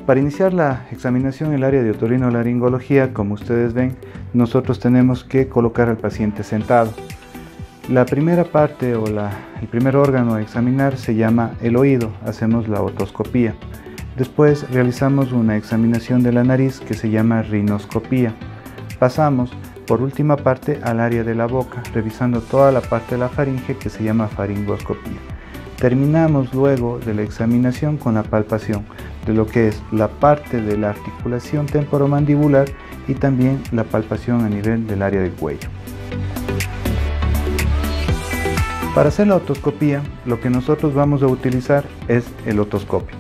Para iniciar la examinación en el área de otorrinolaringología, como ustedes ven, nosotros tenemos que colocar al paciente sentado. La primera parte el primer órgano a examinar se llama el oído. Hacemos la otoscopía. Después realizamos una examinación de la nariz que se llama rinoscopía. Pasamos por última parte al área de la boca, revisando toda la parte de la faringe que se llama faringoscopía. Terminamos luego de la examinación con la palpación de lo que es la parte de la articulación temporomandibular y también la palpación a nivel del área del cuello. Para hacer la otoscopía, lo que nosotros vamos a utilizar es el otoscopio.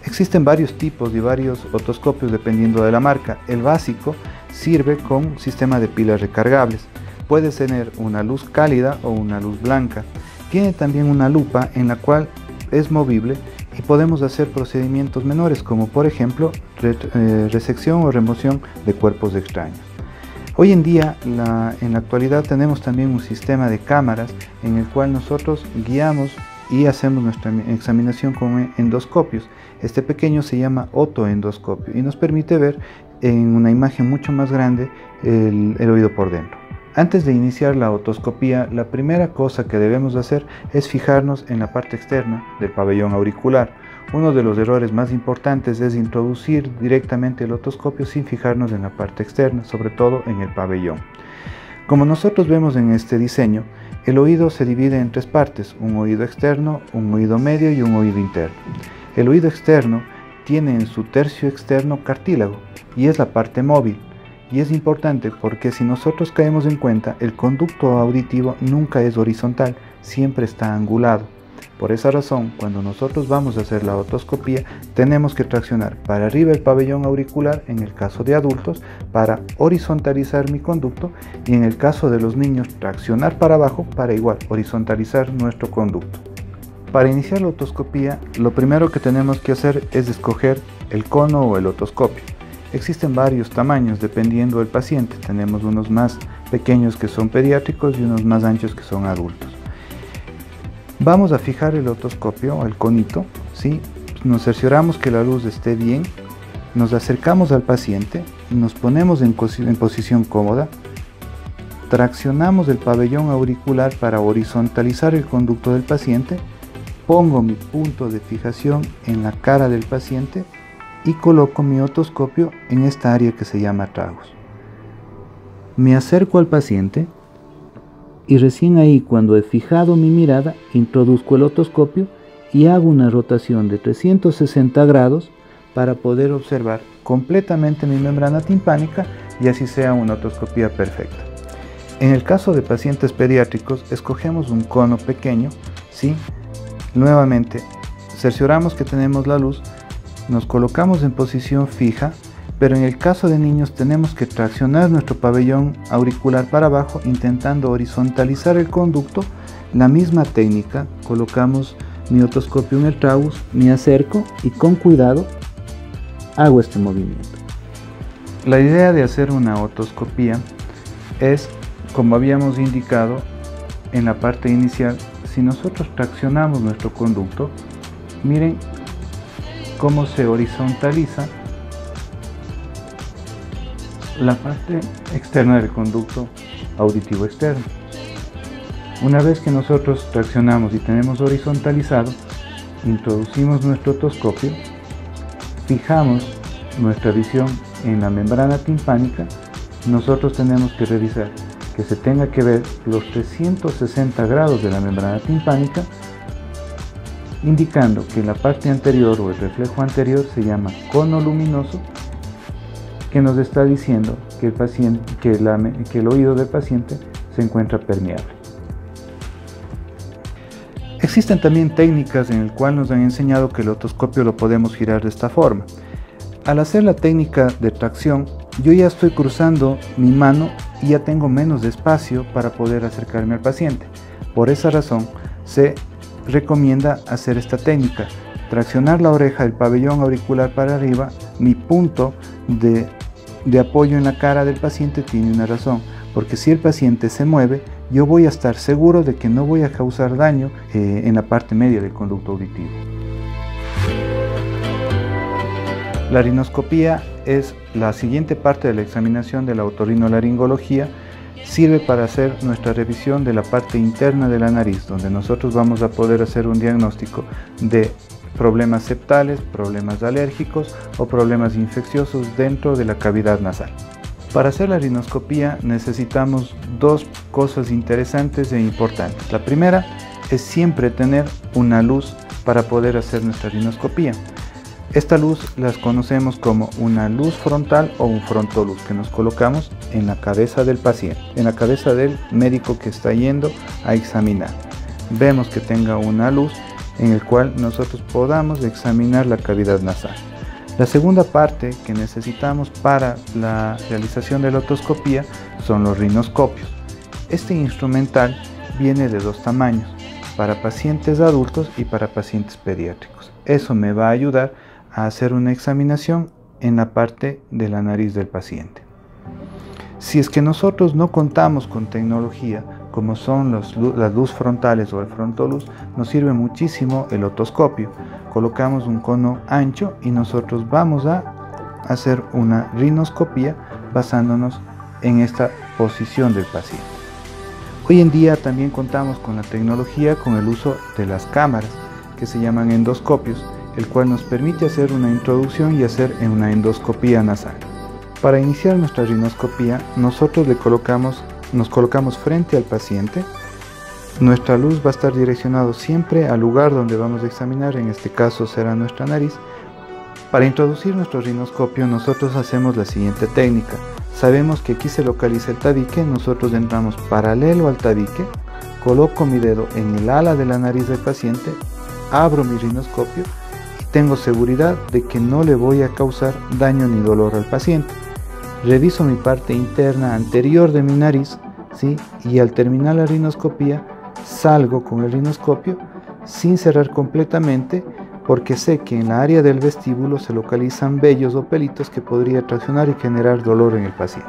Existen varios tipos y varios otoscopios dependiendo de la marca. El básico sirve con sistema de pilas recargables. Puede tener una luz cálida o una luz blanca. Tiene también una lupa en la cual es movible y podemos hacer procedimientos menores como por ejemplo resección o remoción de cuerpos extraños. Hoy en día, en la actualidad, tenemos también un sistema de cámaras en el cual nosotros guiamos y hacemos nuestra examinación con endoscopios. Este pequeño se llama otoendoscopio y nos permite ver en una imagen mucho más grande el oído por dentro. Antes de iniciar la otoscopía, la primera cosa que debemos hacer es fijarnos en la parte externa del pabellón auricular. Uno de los errores más importantes es introducir directamente el otoscopio sin fijarnos en la parte externa, sobre todo en el pabellón. Como nosotros vemos en este diseño, el oído se divide en tres partes: un oído externo, un oído medio y un oído interno. El oído externo tiene en su tercio externo cartílago y es la parte móvil. Y es importante porque si nosotros caemos en cuenta, el conducto auditivo nunca es horizontal, siempre está angulado. Por esa razón, cuando nosotros vamos a hacer la otoscopía, tenemos que traccionar para arriba el pabellón auricular en el caso de adultos, para horizontalizar mi conducto, y en el caso de los niños, traccionar para abajo para igual horizontalizar nuestro conducto. Para iniciar la otoscopía, lo primero que tenemos que hacer es escoger el cono o el otoscopio. Existen varios tamaños dependiendo del paciente. Tenemos unos más pequeños que son pediátricos y unos más anchos que son adultos. Vamos a fijar el otoscopio o el conito, ¿sí? Nos cercioramos que la luz esté bien, nos acercamos al paciente, nos ponemos en posición cómoda, traccionamos el pabellón auricular para horizontalizar el conducto del paciente, pongo mi punto de fijación en la cara del paciente y coloco mi otoscopio en esta área que se llama tragus. Me acerco al paciente y recién ahí, cuando he fijado mi mirada, introduzco el otoscopio y hago una rotación de 360 grados para poder observar completamente mi membrana timpánica y así sea una otoscopía perfecta. En el caso de pacientes pediátricos, escogemos un cono pequeño, ¿sí? Nuevamente, cercioramos que tenemos la luz, nos colocamos en posición fija, pero en el caso de niños tenemos que traccionar nuestro pabellón auricular para abajo intentando horizontalizar el conducto. La misma técnica, colocamos mi otoscopio en el tragus, me acerco y con cuidado hago este movimiento. La idea de hacer una otoscopía es, como habíamos indicado en la parte inicial, si nosotros traccionamos nuestro conducto, miren cómo se horizontaliza la parte externa del conducto auditivo externo. Una vez que nosotros traccionamos y tenemos horizontalizado, introducimos nuestro otoscopio, fijamos nuestra visión en la membrana timpánica. Nosotros tenemos que revisar que se tenga que ver los 360 grados de la membrana timpánica, indicando que la parte anterior o el reflejo anterior se llama cono luminoso, que nos está diciendo que el oído del paciente se encuentra permeable. Existen también técnicas en las cuales nos han enseñado que el otoscopio lo podemos girar de esta forma. Al hacer la técnica de tracción, yo ya estoy cruzando mi mano y ya tengo menos espacio para poder acercarme al paciente. Por esa razón, se recomienda hacer esta técnica: traccionar la oreja del pabellón auricular para arriba. Mi punto de apoyo en la cara del paciente tiene una razón, porque si el paciente se mueve, yo voy a estar seguro de que no voy a causar daño en la parte media del conducto auditivo. La rinoscopía es la siguiente parte de la examinación de la otorrinolaringología. Sirve para hacer nuestra revisión de la parte interna de la nariz, donde nosotros vamos a poder hacer un diagnóstico de problemas septales, problemas alérgicos o problemas infecciosos dentro de la cavidad nasal. Para hacer la rinoscopía necesitamos dos cosas interesantes e importantes. La primera es siempre tener una luz para poder hacer nuestra rinoscopía. Esta luz las conocemos como una luz frontal o un frontoluz, que nos colocamos en la cabeza del paciente, en la cabeza del médico que está yendo a examinar. Vemos que tenga una luz en el cual nosotros podamos examinar la cavidad nasal. La segunda parte que necesitamos para la realización de la otoscopía son los rinoscopios. Este instrumental viene de dos tamaños, para pacientes adultos y para pacientes pediátricos. Eso me va a ayudar a hacer una examinación en la parte de la nariz del paciente. Si es que nosotros no contamos con tecnología como son las luz frontales o el frontoluz, nos sirve muchísimo el otoscopio. Colocamos un cono ancho y nosotros vamos a hacer una rinoscopía basándonos en esta posición del paciente. Hoy en día también contamos con la tecnología con el uso de las cámaras que se llaman endoscopios, el cual nos permite hacer una introducción y hacer una endoscopía nasal. Para iniciar nuestra rinoscopía, nosotros nos colocamos frente al paciente. Nuestra luz va a estar direccionada siempre al lugar donde vamos a examinar, en este caso será nuestra nariz. Para introducir nuestro rinoscopio, nosotros hacemos la siguiente técnica. Sabemos que aquí se localiza el tabique, nosotros entramos paralelo al tabique, coloco mi dedo en el ala de la nariz del paciente, abro mi rinoscopio y tengo seguridad de que no le voy a causar daño ni dolor al paciente. Reviso mi parte interna anterior de mi nariz, ¿sí? Y al terminar la rinoscopía salgo con el rinoscopio sin cerrar completamente, porque sé que en la área del vestíbulo se localizan vellos o pelitos que podría traccionar y generar dolor en el paciente.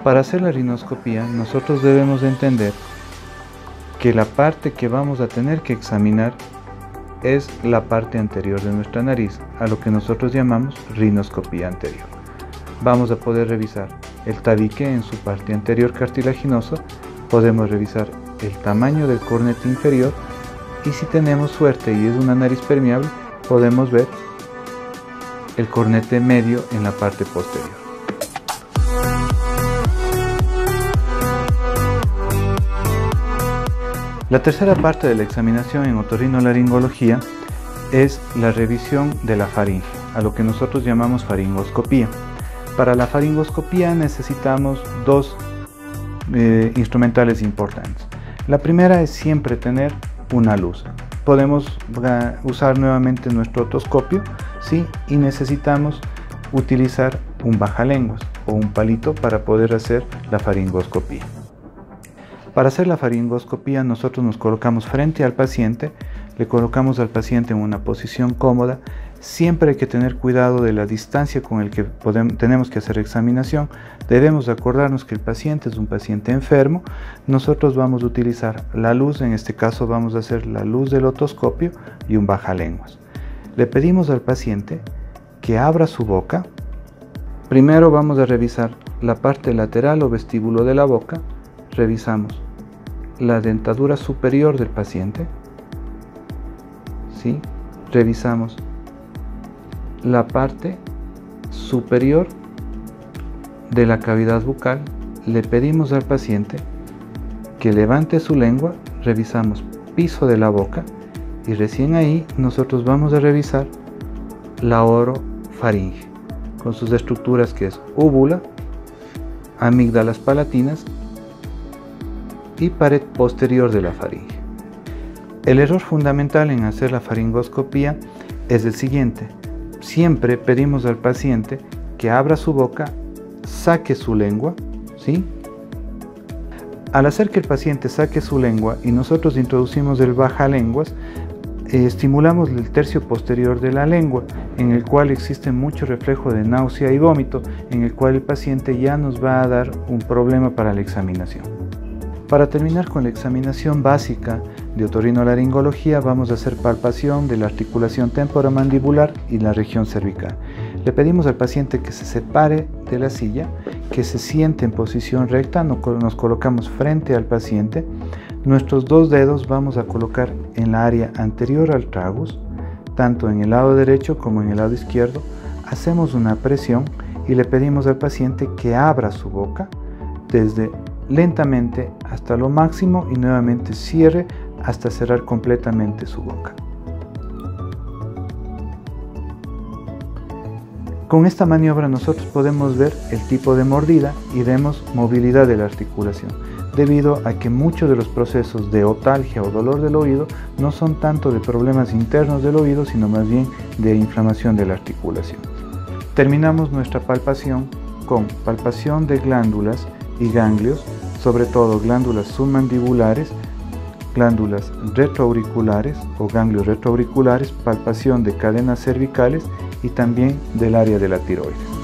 Para hacer la rinoscopía nosotros debemos entender que la parte que vamos a tener que examinar es la parte anterior de nuestra nariz, a lo que nosotros llamamos rinoscopía anterior. Vamos a poder revisar el tabique en su parte anterior cartilaginosa, podemos revisar el tamaño del cornete inferior y si tenemos suerte y es una nariz permeable, podemos ver el cornete medio en la parte posterior. La tercera parte de la examinación en otorrinolaringología es la revisión de la faringe, a lo que nosotros llamamos faringoscopía. Para la faringoscopía necesitamos dos instrumentales importantes. La primera es siempre tener una luz. Podemos usar nuevamente nuestro otoscopio, ¿sí? Y necesitamos utilizar un bajalenguas o un palito para poder hacer la faringoscopía. Para hacer la faringoscopía nosotros nos colocamos frente al paciente, le colocamos al paciente en una posición cómoda. Siempre hay que tener cuidado de la distancia con el que tenemos que hacer examinación. Debemos acordarnos que el paciente es un paciente enfermo. Nosotros vamos a utilizar la luz, en este caso vamos a hacer la luz del otoscopio y un bajalenguas. Le pedimos al paciente que abra su boca. Primero vamos a revisar la parte lateral o vestíbulo de la boca. Revisamos la dentadura superior del paciente, ¿sí? Revisamos la parte superior de la cavidad bucal. Le pedimos al paciente que levante su lengua, revisamos piso de la boca y recién ahí nosotros vamos a revisar la orofaringe con sus estructuras que es úvula, amígdalas palatinas y pared posterior de la faringe. El error fundamental en hacer la faringoscopía es el siguiente. Siempre pedimos al paciente que abra su boca, saque su lengua, ¿sí? Al hacer que el paciente saque su lengua y nosotros introducimos el bajalenguas, estimulamos el tercio posterior de la lengua, en el cual existe mucho reflejo de náusea y vómito, en el cual el paciente ya nos va a dar un problema para la examinación. Para terminar con la examinación básica de otorrinolaringología vamos a hacer palpación de la articulación temporomandibular y la región cervical. Le pedimos al paciente que se separe de la silla, que se siente en posición recta, nos colocamos frente al paciente. Nuestros dos dedos vamos a colocar en la área anterior al tragus, tanto en el lado derecho como en el lado izquierdo. Hacemos una presión y le pedimos al paciente que abra su boca desde lentamente hasta lo máximo y nuevamente cierre hasta cerrar completamente su boca. Con esta maniobra nosotros podemos ver el tipo de mordida y vemos movilidad de la articulación, debido a que muchos de los procesos de otalgia o dolor del oído no son tanto de problemas internos del oído, sino más bien de inflamación de la articulación. Terminamos nuestra palpación con palpación de glándulas y ganglios, sobre todo glándulas submandibulares, glándulas retroauriculares o ganglios retroauriculares, palpación de cadenas cervicales y también del área de la tiroides.